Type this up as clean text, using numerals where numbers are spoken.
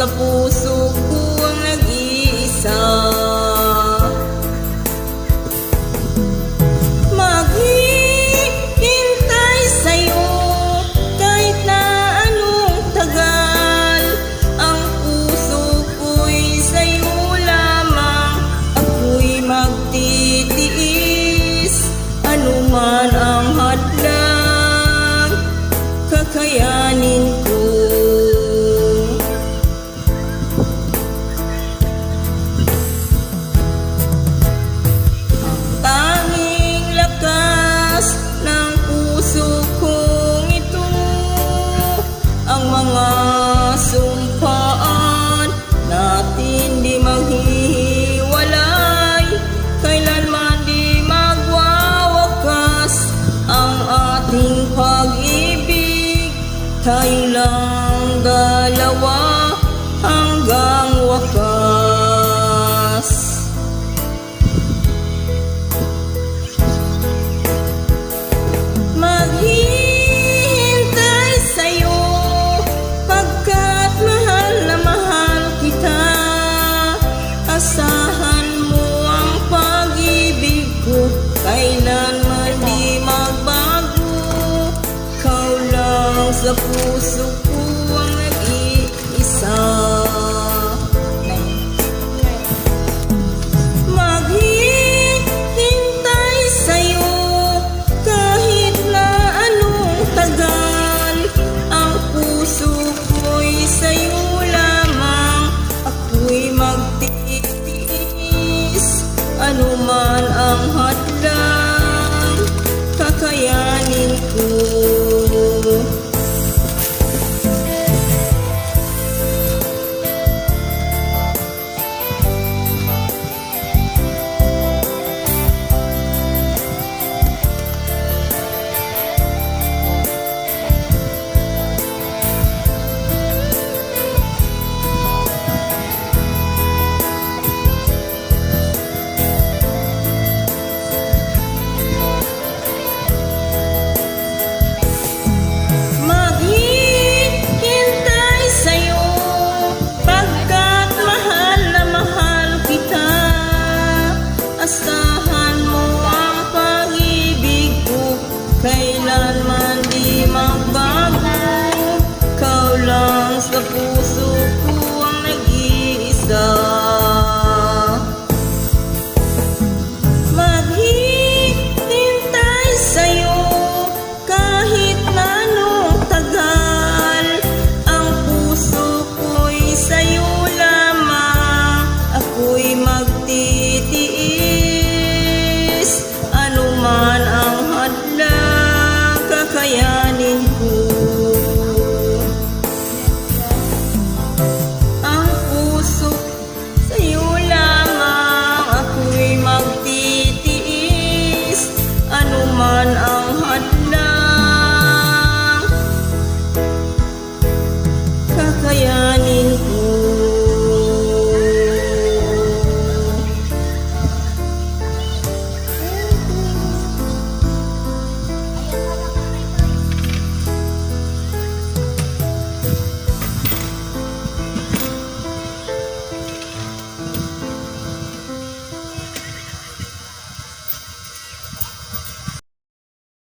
sa puso ko ang nag-iisa. Maghihintay sa'yo kahit na anong tagal. Ang puso ko'y sa'yo lamang, ako'y magtitiis. Anuman ang hadlang, kakayanin ko. Ang tanging lakas ng puso kong ito, ang mga sumpaan natin di maghihiwalay, kailanman di magwawakas ang ating pag-ibig. Tayo lang dalawa hanggang wakas. Maghihintay sa'yo pagkat mahal na mahal kita. Asahan mo ang pag-ibig ko, kailanman di magbago. Ikaw lang sa puso ko ang nag-iisa. Maghihintay sa'yo kahit na anong tagal. Ang puso ko'y sa'yo lamang, ako'y magtitiis. Anuman ang hadlang,